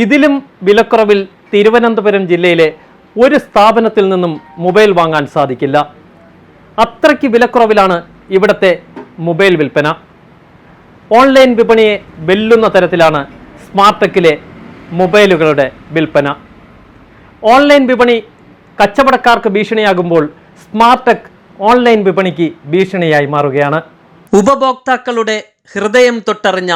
ഇതിലും വിലക്കുറവിൽ തിരുവനന്തപുരം ജില്ലയിലെ ഒരു സ്ഥാപനത്തിൽ നിന്നും മൊബൈൽ വാങ്ങാൻ സാധിക്കില്ല. അത്രയ്ക്ക് വിലക്കുറവിലാണ് ഇവിടുത്തെ മൊബൈൽ വിൽപ്പന. ഓൺലൈൻ വിപണിയെ വെല്ലുന്ന തരത്തിലാണ് സ്മാർട്ടെക്കിലെ മൊബൈലുകളുടെ വിൽപ്പന. ഓൺലൈൻ വിപണി കച്ചവടക്കാർക്ക് ഭീഷണിയാകുമ്പോൾ സ്മാർട്ടെക് ഓൺലൈൻ വിപണിക്ക് ഭീഷണിയായി മാറുകയാണ്. ഉപഭോക്താക്കളുടെ ഹൃദയം തൊട്ടറിഞ്ഞ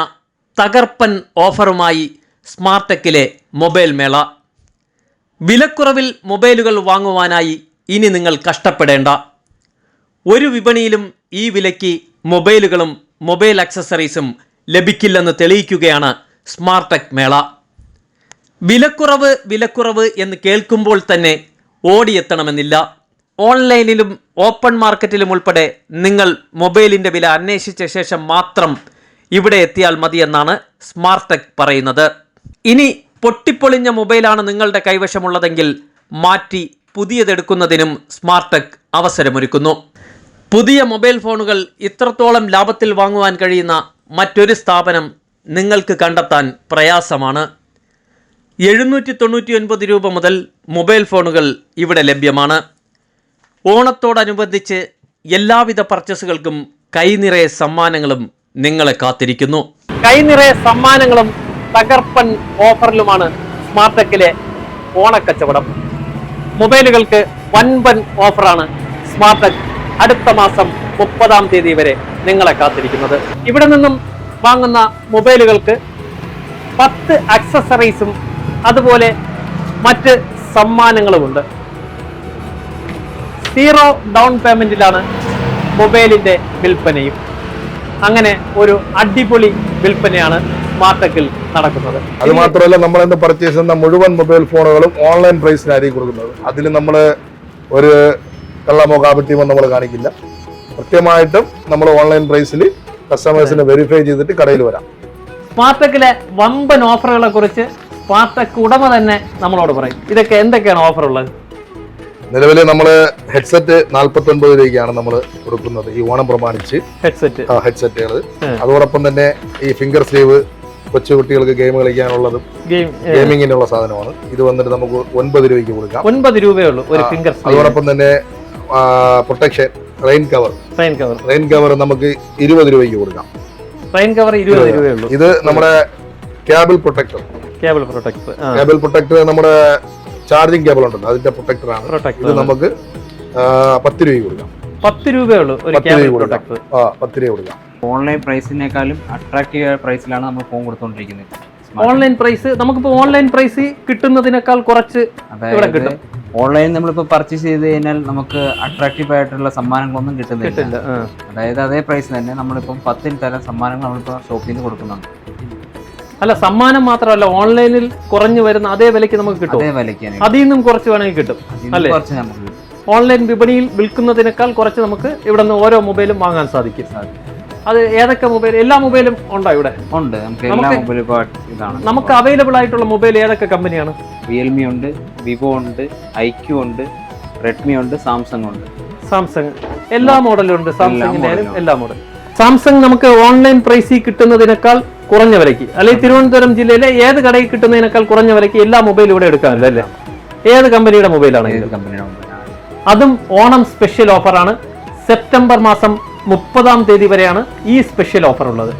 തകർപ്പൻ ഓഫറുമായി സ്മാർട്ടെക്കിലെ മൊബൈൽ മേള. വിലക്കുറവിൽ മൊബൈലുകൾ വാങ്ങുവാനായി ഇനി നിങ്ങൾ കഷ്ടപ്പെടേണ്ട. ഒരു വിപണിയിലും ഈ വിലയ്ക്ക് മൊബൈലുകളും മൊബൈൽ ആക്സസറീസും ലഭിക്കില്ലെന്ന് തെളിയിക്കുകയാണ് സ്മാർട്ടെക് മേള. വിലക്കുറവ് വിലക്കുറവ് എന്ന് കേൾക്കുമ്പോൾ തന്നെ ഓടിയെത്തണമെന്നില്ല. ഓൺലൈനിലും ഓപ്പൺ മാർക്കറ്റിലും ഉൾപ്പെടെ നിങ്ങൾ മൊബൈലിൻ്റെ വില അന്വേഷിച്ച ശേഷം മാത്രം ഇവിടെ എത്തിയാൽ മതിയെന്നാണ് സ്മാർട്ടെക് പറയുന്നത്. ഇനി പൊട്ടിപ്പൊളിഞ്ഞ മൊബൈലാണ് നിങ്ങളുടെ കൈവശമുള്ളതെങ്കിൽ മാറ്റി പുതിയതെടുക്കുന്നതിനും സ്മാർട്ടെക് അവസരമൊരുക്കുന്നു. പുതിയ മൊബൈൽ ഫോണുകൾ ഇത്രത്തോളം ലാഭത്തിൽ വാങ്ങുവാൻ കഴിയുന്ന മറ്റൊരു സ്ഥാപനം നിങ്ങൾക്ക് കണ്ടെത്താൻ പ്രയാസമാണ്. 799 രൂപ മുതൽ മൊബൈൽ ഫോണുകൾ ഇവിടെ ലഭ്യമാണ്. ഓണത്തോടനുബന്ധിച്ച് എല്ലാവിധ പർച്ചേസുകൾക്കും കൈനിറയെ സമ്മാനങ്ങളും നിങ്ങളെ കാത്തിരിക്കുന്നു. കൈനിറയെ സമ്മാനങ്ങളും തകർപ്പൻ ഓഫറിലുമാണ് സ്മാർട്ടെക്കിലെ ഓണക്കച്ചവടം. മൊബൈലുകൾക്ക് വൻപൻ ഓഫറാണ് സ്മാർട്ടെക് അടുത്ത മാസം 30-ാം തീയതി വരെ നിങ്ങളെ കാത്തിരിക്കുന്നത്. ഇവിടെ നിന്നും വാങ്ങുന്ന മൊബൈലുകൾക്ക് 10 ആക്സസറീസും അതുപോലെ മറ്റ് സമ്മാനങ്ങളുമുണ്ട്. 0 ഡൗൺ പേയ്മെന്റിലാണ് മൊബൈലിന്റെ വിൽപ്പനയും. അങ്ങനെ ഒരു അടിപൊളി വിൽപ്പനയാണ് സ്മാർട്ടെക്കിൽ നടക്കുന്നത്. അത് മാത്രമല്ല, നമ്മൾ ഇന്ന് പർച്ചേസ് ചെയ്യുന്ന മുഴുവൻ മൊബൈൽ ഫോണുകളും ഓൺലൈൻ പ്രൈസിനായിരിക്കും കൊടുക്കുന്നത്. അതിൽ നമ്മൾ ഒരു കള്ളമോ കാപട്യമോ നമ്മൾ കാണിക്കില്ല. കൃത്യമായിട്ടും നമ്മൾ ഓൺലൈൻ പ്രൈസിൽ കസ്റ്റമേഴ്സിനെ വെരിഫൈ ചെയ്തിട്ട് കടയിൽ വരാം. സ്മാർട്ടെക്കിലെ വമ്പൻ ഓഫറുകളെ കുറിച്ച് സ്മാർട്ടെക് ഉടമ തന്നെ നമ്മളോട് പറയും. ഇതൊക്കെ എന്തൊക്കെയാണ് ഓഫർ ഉള്ളത്? നിലവിൽ നമ്മൾ ഹെഡ്സെറ്റ് 49 രൂപയ്ക്കാണ് നമ്മൾ കൊടുക്കുന്നത് ഈ ഓണം പ്രമാണിച്ച്. ഹെഡ്സെറ്റുകൾ അതോടൊപ്പം തന്നെ ഈ ഫിംഗർ സ്ലീവ് കൊച്ചുകുട്ടികൾക്ക് ഗെയിം കളിക്കാനുള്ളതും ഗെയിമിങ്ങിനുള്ള സാധനമാണ്. ഇത് വന്നിട്ട് നമുക്ക് 9 രൂപയ്ക്ക് കൊടുക്കാം. 9 രൂപയേ ഉള്ളൂ ഒരു ഫിംഗർ സ്ലീവ്. അതോടൊപ്പം തന്നെ പ്രൊട്ടക്ഷൻ റെയിൻ കവർ നമുക്ക് 20 രൂപയ്ക്ക് കൊടുക്കാം. റെയിൻ കവർ 20 രൂപയേ ഉള്ളൂ. ഇത് നമ്മുടെ കേബിൾ പ്രൊട്ടക്ടർ നമ്മുടെ ചാർജിങ് കേബിൾ ഉണ്ടല്ലോ, അതിന്റെ പ്രൊട്ടക്ടർ ആണ്. ഇത് നമുക്ക് 10 രൂപയ്ക്ക് കൊടുക്കാം. 10 രൂപയേ ഉള്ളൂ ഒരു കേബിൾ പ്രൊട്ടക്ടർ. 10 രൂപ കൊടുക്കാം. ഓൺലൈൻ പ്രൈസിനേക്കാളും അട്രാക്റ്റീവ് പ്രൈസിലാണ് നമ്മൾ ഫോൺ കൊടുത്തുകൊണ്ടിരിക്കുന്നത്. ഓൺലൈൻ പ്രൈസ് നമുക്കിപ്പോൾ ഓൺലൈൻ പ്രൈസ് കിട്ടുന്നതിനേക്കാൾ കുറച്ച് ഇവിടെ കിട്ടും. ഓൺലൈൻ നമ്മളിപ്പോൾ പർച്ചേസ് ചെയ്ത് കഴിഞ്ഞാൽ നമുക്ക് അട്രാക്റ്റീവ് ആയിട്ടുള്ള സമ്മാനങ്ങളൊന്നും കിട്ടുന്നില്ല. അതായത് അതേ പ്രൈസ് തന്നെ നമ്മളിപ്പം 10 തരം സമ്മാനങ്ങൾ നമ്മളിപ്പോൾ ഷോപ്പിൽ നിന്ന് കൊടുക്കുന്നുണ്ട്. അല്ല, സമ്മാനം മാത്രമല്ല, ഓൺലൈനിൽ കുറഞ്ഞു വരുന്ന അതേ വിലയ്ക്ക് നമുക്ക് കിട്ടും. അതേ വിലയ്ക്ക് അതിൽ നിന്നും കുറച്ച് വേണമെങ്കിൽ കിട്ടും അല്ലേ? ഓൺലൈൻ വിപണിയിൽ വിൽക്കുന്നതിനേക്കാൾ കുറച്ച് നമുക്ക് ഇവിടെ നിന്ന് ഓരോ മൊബൈലും വാങ്ങാൻ സാധിക്കും. അത് ഏതൊക്കെ മൊബൈൽ? എല്ലാ മൊബൈലും ഉണ്ടോ ഇവിടെ? ഉണ്ട്. നമുക്ക് അവൈലബിൾ ആയിട്ടുള്ള മൊബൈൽ ഏതൊക്കെ കമ്പനിയാണ്? റിയൽമി ഉണ്ട്, വിവോ ഉണ്ട്, ഐക്യു ഉണ്ട്, റെഡ്മി ഉണ്ട്, സാംസങ് ഉണ്ട്. സാംസങ് എല്ലാ മോഡലും ഉണ്ട്. സാംസങ്ങിന്റെ എല്ലാ മോഡലും. സാംസങ് നമുക്ക് ഓൺലൈൻ പ്രൈസിൽ കിട്ടുന്നതിനേക്കാൾ കുറഞ്ഞ വിലയ്ക്ക്, അല്ലെങ്കിൽ തിരുവനന്തപുരം ജില്ലയിലെ ഏത് കടയിൽ കിട്ടുന്നതിനേക്കാൾ കുറഞ്ഞ വിലയ്ക്ക് എല്ലാ മൊബൈലും ഇവിടെ എടുക്കാമല്ലോ അല്ലേ? ഏത് കമ്പനിയുടെ മൊബൈലാണ്? അതും ഓണം സ്പെഷ്യൽ ഓഫറാണ്. സെപ്റ്റംബർ മാസം 30-ാം തീയതി വരെയാണ് ഈ സ്പെഷ്യൽ ഓഫർ ഉള്ളത്.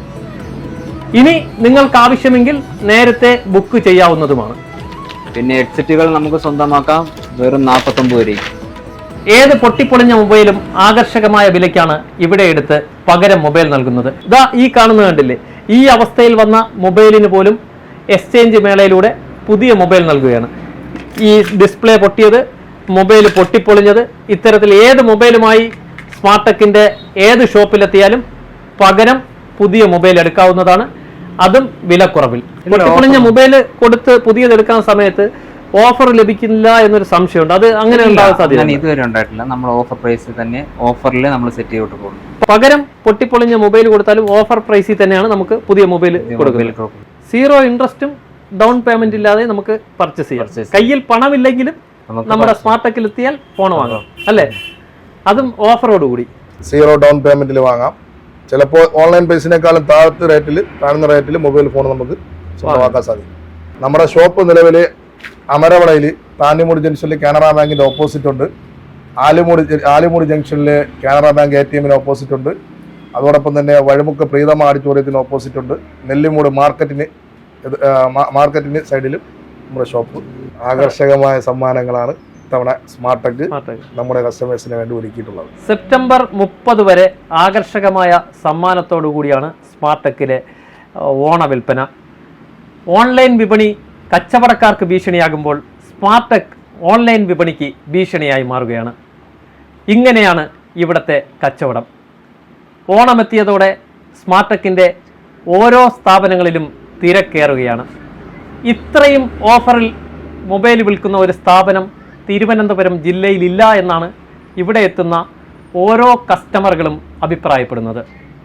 ഇനി നിങ്ങൾക്ക് ആവശ്യമെങ്കിൽ നേരത്തെ ബുക്ക് ചെയ്യാവുന്നതുമാണ്. പിന്നെ ഹെഡ്സെറ്റുകൾ നമുക്ക് സ്വന്തമാക്കാം വെറും 49 രൂപ. ഏത് പൊട്ടിപ്പൊളിഞ്ഞ മൊബൈലും ആകർഷകമായ വിലയ്ക്കാണ് ഇവിടെ എടുത്ത് പകരം മൊബൈൽ നൽകുന്നത്. ഇതാ ഈ കാണുന്നത് കണ്ടില്ലേ? ഈ അവസ്ഥയിൽ വന്ന മൊബൈലിന് പോലും എക്സ്ചേഞ്ച് മേളയിലൂടെ പുതിയ മൊബൈൽ നൽകുകയാണ്. ഈ ഡിസ്പ്ലേ പൊട്ടിയത്, മൊബൈൽ പൊട്ടിപ്പൊളിഞ്ഞത്, ഇത്തരത്തിൽ ഏത് മൊബൈലുമായി സ്മാർട്ടെക്കിന്റെ ഏത് ഷോപ്പിലെത്തിയാലും പകരം പുതിയ മൊബൈൽ എടുക്കാവുന്നതാണ്. അതും വിലക്കുറവിൽ. പൊട്ടിപ്പൊളിഞ്ഞ മൊബൈൽ കൊടുത്ത് പുതിയത് എടുക്കുന്ന സമയത്ത് ഓഫർ ലഭിക്കില്ല എന്നൊരു സംശയമുണ്ട്. അത് അങ്ങനെ ഉണ്ടാകാൻ സാധ്യത ഇതുവരെ ഉണ്ടായിട്ടില്ല. നമ്മൾ ഓഫർ പ്രൈസിൽ തന്നെ ഓഫറിൽ നമ്മൾ സെറ്റ് ചെയ്തിട്ട് പോകും. പകരം പൊട്ടിപ്പൊളിഞ്ഞ മൊബൈൽ കൊടുത്താലും ഓഫർ പ്രൈസിൽ തന്നെയാണ് നമുക്ക് പുതിയ മൊബൈൽ കൊടുക്കുന്നത്. 0 ഇൻട്രസ്റ്റും ഡൗൺ പേയ്മെന്റ് ഇല്ലാതെ നമുക്ക് പർച്ചേസ് ചെയ്യാം. കയ്യിൽ പണമില്ലെങ്കിലും നമ്മുടെ സ്മാർട്ടെക്കിൽ എത്തിയാൽ ഫോൺ വാങ്ങാം അല്ലേ? അതും ഓഫറോടുകൂടി. 0 ഡൗൺ പേയ്മെന്റിൽ വാങ്ങാം. ചിലപ്പോൾ ഓൺലൈൻ പ്രൈസിനേക്കാളും താഴ്ന്ന റേറ്റിൽ മൊബൈൽ ഫോൺ നമുക്ക് സ്വന്തമാക്കാൻ സാധിക്കും. നമ്മുടെ ഷോപ്പ് നിലവിൽ അമരവളയിൽ താന്നിമൂട് ജംഗ്ഷനിൽ കാനറ ബാങ്കിന്റെ ഓപ്പോസിറ്റ് ഉണ്ട്. ആലിമൂട് ജംഗ്ഷനിൽ കാനറ ബാങ്ക് ATM ഓപ്പോസിറ്റ് ഉണ്ട്. അതോടൊപ്പം തന്നെ വഴിമുക്ക് പ്രീതമ ഓഡിറ്റോറിയത്തിന് ഓപ്പോസിറ്റ് ഉണ്ട്. നെല്ലിമൂട് മാർക്കറ്റിന് സൈഡിലും നമ്മുടെ ഷോപ്പ്. ആകർഷകമായ സമ്മാനങ്ങളാണ് ഇത്തവണ സ്മാർട്ട് ടെക് നമ്മുടെ കസ്റ്റമേഴ്സിന് വേണ്ടി ഒരുക്കിയിട്ടുള്ളത്. സെപ്റ്റംബർ 30 വരെ ആകർഷകമായ സമ്മാനത്തോടു കൂടിയാണ് സ്മാർട്ട് ടെക്കിലെ ഓണ വിൽപ്പന. ഓൺലൈൻ വിപണി കച്ചവടക്കാർക്ക് ഭീഷണിയാകുമ്പോൾ സ്മാർട്ട് ടെക് ഓൺലൈൻ വിപണിക്ക് ഭീഷണിയായി മാറുകയാണ്. ഇങ്ങനെയാണ് ഇവിടുത്തെ കച്ചവടം. ഓണമെത്തിയതോടെ സ്മാർട്ട് ടെക്കിൻ്റെ ഓരോ സ്ഥാപനങ്ങളിലും തിരക്കേറുകയാണ്. ഇത്രയും ഓഫറിൽ മൊബൈൽ വിൽക്കുന്ന ഒരു സ്ഥാപനം തിരുവനന്തപുരം ജില്ലയിലില്ല എന്നാണ് ഇവിടെ എത്തുന്ന ഓരോ കസ്റ്റമറുകളും അഭിപ്രായപ്പെടുന്നത്.